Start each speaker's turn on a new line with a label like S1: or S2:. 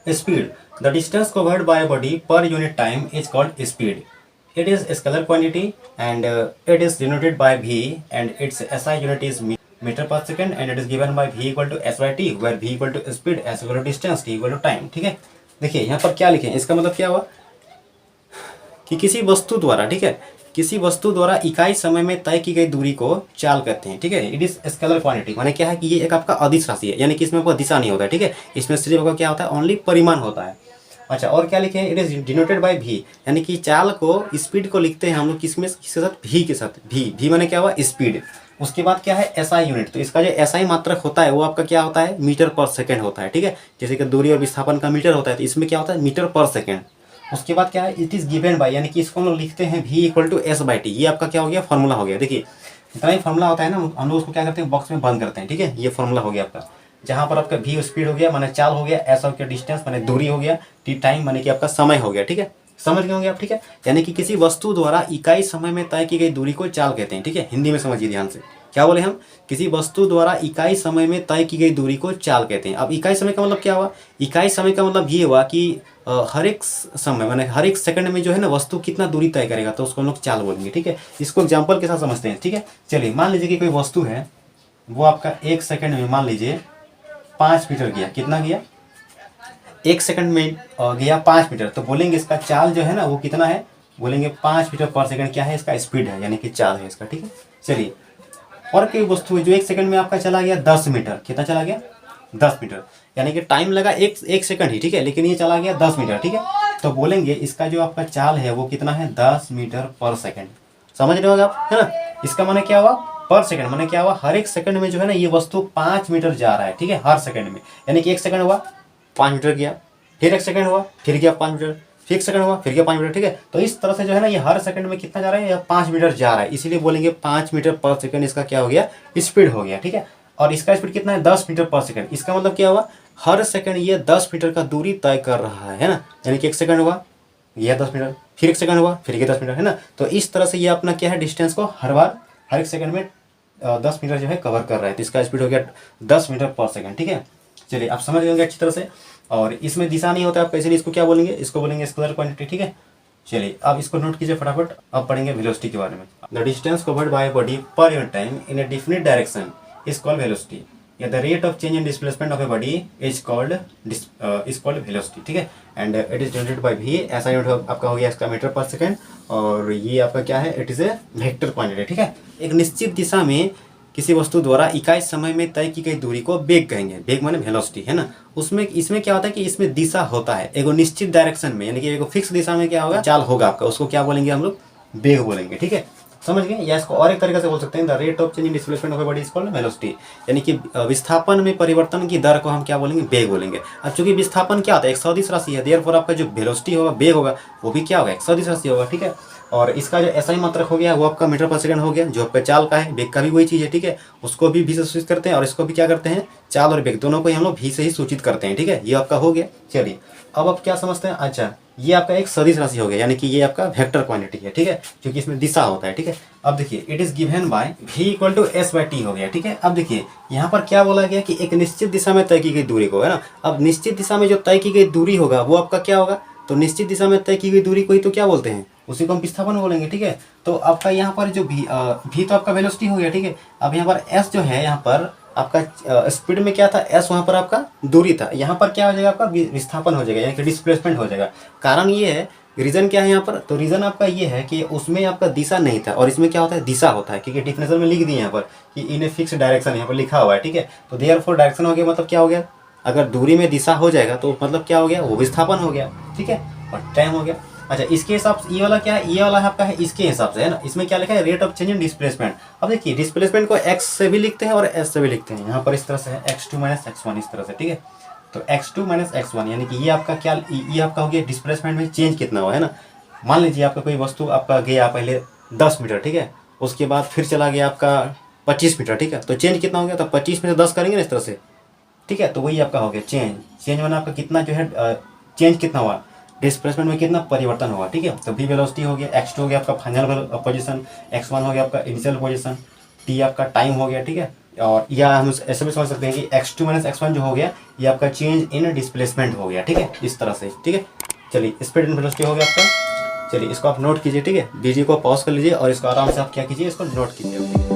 S1: Speed. The distance covered by a body per unit time is called speed. It is a scalar quantity and it is denoted by v, and its SI unit is meter per second, and it is given by v equal to s by t, where v equal to speed, s equal to distance, t equal to time. ठीक है, देखिए यहाँ पर क्या लिखे, इसका मतलब क्या हुआ कि किसी वस्तु द्वारा, ठीक है, किसी वस्तु द्वारा इकाई समय में तय की गई दूरी को चाल कहते हैं। ठीक है, इट इज स्केलर क्वांटिटी, माने क्या है कि ये एक आपका अदिश राशि है, यानी कि इसमें आपका दिशा नहीं होता है। ठीक है, इसमें सिर्फ आपका क्या होता है, ओनली परिमाण होता है। अच्छा, और क्या लिखे हैं, इट इज डिनोटेड बाय भी, यानी कि चाल को, स्पीड को लिखते हैं हम लोग किसमें, किसके साथ, भी के साथ। भी माने क्या हुआ, स्पीड। उसके बाद क्या है, एसआई यूनिट, तो इसका जो एसआई मात्रक होता है वो आपका क्या होता है, मीटर पर सेकेंड होता है। ठीक है, जैसे कि दूरी और विस्थापन का मीटर होता है, तो इसमें क्या होता है, मीटर पर सेकेंड। उसके बाद क्या है, इट इज गिवन बाय, यानी कि इसको हम लोग लिखते हैं v equal to S by T. ये आपका क्या हो गया, फॉर्मूला हो गया। देखिए इतना ही फॉर्मूला होता है ना, हम लोग उसको क्या करते हैं, बॉक्स में बंद करते हैं। ठीक है, ये फॉर्मूला हो गया आपका, जहाँ पर आपका v स्पीड हो गया, माने चाल हो गया, एस आपका डिस्टेंस माने दूरी हो गया, टी टाइम माने कि आपका समय हो गया। ठीक है, समझ गए होंगे आप। ठीक है, यानी कि किसी वस्तु द्वारा इकाई समय में तय की गई दूरी को चाल कहते हैं। ठीक है, हिंदी में समझिए ध्यान से, क्या बोले हम, किसी वस्तु द्वारा इकाई समय में तय की गई दूरी को चाल कहते हैं। अब इकाई समय का मतलब क्या हुआ, इकाई समय का मतलब ये हुआ कि हर एक समय माने हर एक सेकंड में जो है ना वस्तु कितना दूरी तय करेगा, तो उसको हम लोग चाल बोलेंगे। ठीक है, इसको एग्जांपल के साथ समझते हैं। ठीक है, चलिए मान लीजिए कि कोई वस्तु है, वो आपका एक सेकंड में मान लीजिए 5 मीटर गया। कितना गया, एक सेकंड में गया 5 मीटर, तो बोलेंगे इसका चाल जो है ना वो कितना है, बोलेंगे 5 मीटर पर सेकंड क्या है, इसका स्पीड है, यानी कि चाल है इसका। ठीक है, चलिए और कोई वस्तु है जो एक सेकंड में आपका चला गया 10 मीटर। कितना चला गया, 10 मीटर, यानी कि टाइम लगा एक सेकंड ही। ठीक है, लेकिन ये चला गया 10 मीटर। ठीक है, तो बोलेंगे इसका जो आपका चाल है वो कितना है, 10 मीटर पर सेकंड। समझ रहे हो आप, है ना। इसका माने क्या हुआ, पर सेकंड माने क्या हुआ, हर एक सेकंड में जो है ना ये वस्तु 5 मीटर जा रहा है। ठीक है, हर सेकंड में, यानी कि एक सेकंड हुआ 5 मीटर गया, फिर एक सेकंड हुआ फिर गया 5 मीटर, फिर एक सेकंड हुआ फिर गया 5 मीटर। ठीक है, तो इस तरह से जो है ना ये हर सेकंड में कितना जा रहा है, या 5 मीटर जा रहा है, इसीलिए बोलेंगे 5 मीटर पर सेकंड इसका क्या हो गया, स्पीड हो गया। ठीक है, और इसका स्पीड कितना है, 10 मीटर पर सेकंड। इसका मतलब क्या हुआ, हर सेकंड ये 10 मीटर का दूरी तय कर रहा है ना, यानी कि एक सेकंड हुआ यह 10 मीटर, फिर एक सेकंड हुआ फिर ये 10 मीटर, है ना। तो इस तरह से ये अपना क्या है, डिस्टेंस को हर बार हर एक सेकंड में 10 मीटर जो है कवर कर रहा है, तो इसका स्पीड हो गया 10 मीटर पर सेकंड। ठीक है, चलिए आप समझ गए अच्छी तरह से। और इसमें दिशा नहीं होता आपका, इसलिए इसको क्या बोलेंगे, इसको बोलेंगे स्केलर क्वांटिटी। ठीक है, चलिए अब इसको नोट कीजिए फटाफट। अब पढ़ेंगे वेलोसिटी के बारे में। The distance covered by body per unit time in a definite direction is called velocity, या the rate of change in displacement of a body is called velocity. ठीक है, and it is generated by v, ऐसा unit आपका हो गया इसका metre पर second, और ये आपका क्या है, it is a vector quantity. ठीक है, एक निश्चित दिशा में किसी वस्तु द्वारा इकाई समय में तय की गई दूरी को वेग कहेंगे। वेग माने वेलोसिटी, है ना। उसमें इसमें क्या होता है कि इसमें दिशा होता है एक निश्चित डायरेक्शन में, यानी कि एक फिक्स दिशा में क्या होगा, चाल होगा आपका, उसको क्या बोलेंगे हम लोग, वेग बोलेंगे। ठीक है, समझ गए। या इसको और एक तरीके से बोल सकते हैं, the rate of change in displacement of a body is called velocity, यानी कि विस्थापन में परिवर्तन की दर को हम क्या बोलेंगे, वेग बोलेंगे। अब चूंकि विस्थापन क्या होता है, एक सदिश राशि है, देयरफॉर आपका जो वेलोसिटी होगा, वेग होगा, वो भी क्या होगा, एक सदिश राशि होगा। ठीक है, और इसका जो एसआई मात्रक हो गया वो आपका मीटर पर सेकंड हो गया, जो आपका चाल का है, वेग का भी वही चीज़ है। ठीक है, उसको भी से सूचित करते हैं, और इसको भी क्या करते हैं, चाल और वेग दोनों को ही हम लोग भी से ही सूचित करते हैं। ठीक है, ये आपका हो गया। चलिए अब आप क्या समझते हैं, अच्छा ये आपका एक सदिश राशि हो गया, यानी कि ये आपका वेक्टर क्वांटिटी है। ठीक है, क्योंकि इसमें दिशा होता है। ठीक है, अब देखिए it is given by v equal to S by T हो गया। ठीक है, अब देखिए यहाँ पर क्या बोला गया कि एक निश्चित दिशा में तय की गई दूरी को, है ना। अब निश्चित दिशा में जो तय की गई दूरी होगा वो आपका क्या होगा, तो निश्चित दिशा में तय की गई दूरी को ही तो क्या बोलते हैं, उसी को हम विस्थापन बोलेंगे। ठीक है, तो आपका यहाँ पर जो भी तो आपका वेलोसिटी हो गया। ठीक है, अब यहाँ पर एस जो है, यहाँ पर आपका स्पीड में क्या था, एस वहाँ पर आपका दूरी था, यहाँ पर क्या हो जाएगा, आपका विस्थापन हो जाएगा, यानी कि डिस्प्लेसमेंट हो जाएगा। कारण ये है, रीजन क्या है यहाँ पर, तो रीजन आपका ये है कि उसमें आपका दिशा नहीं था, और इसमें क्या होता है, दिशा होता है, क्योंकि डिफिनेशन में लिख दिए यहाँ पर कि इन ए फिक्स डायरेक्शन, यहाँ पर लिखा हुआ है। ठीक है, तो देयरफॉर डायरेक्शन हो गया, मतलब क्या हो गया, अगर दूरी में दिशा हो जाएगा तो मतलब क्या हो गया, वो विस्थापन हो गया। ठीक है, और टाइम हो गया। अच्छा, इसके हिसाब से ये वाला क्या है, ये वाला आपका है इसके हिसाब से, है ना। इसमें क्या लिखा है, rate of change in displacement. अब देखिए डिस्प्लेसमेंट को x से भी लिखते हैं और s से भी लिखते हैं, यहाँ पर इस तरह से है x2 माइनस x1 इस तरह से। ठीक है, तो x2 माइनस x1 यानी कि ये आपका क्या, ये आपका हो गया डिस्प्लेसमेंट में चेंज कितना हुआ, है ना। मान लीजिए आपका कोई वस्तु आपका गया पहले 10 मीटर, ठीक है, उसके बाद फिर चला गया आपका 25 मीटर। ठीक है, तो चेंज कितना हो गया, तो 25 में से 10 करेंगे ना इस तरह से। ठीक है, तो वही आपका हो गया चेंज माना आपका कितना जो है, चेंज कितना हुआ, डिस्प्लेसमेंट में कितना परिवर्तन होगा। ठीक है, तो v वेलोसिटी हो गया, x2 हो गया आपका फाइनल पोजीशन, x1 हो गया आपका इनिशियल पोजीशन, t आपका टाइम हो गया। ठीक है, और या हम ऐसे भी समझ सकते हैं कि x2 माइनस x1 जो हो गया ये आपका चेंज इन डिस्प्लेसमेंट हो गया, ठीक है, इस तरह से, ठीक है। चलिए स्पीड एंड वेलोसिटी हो गया आपका। चलिए इसको आप नोट कीजिए, ठीक है, वीडियो को पॉज कर लीजिए और इसको आराम से आप क्या कीजिए, इसको नोट कीजिए।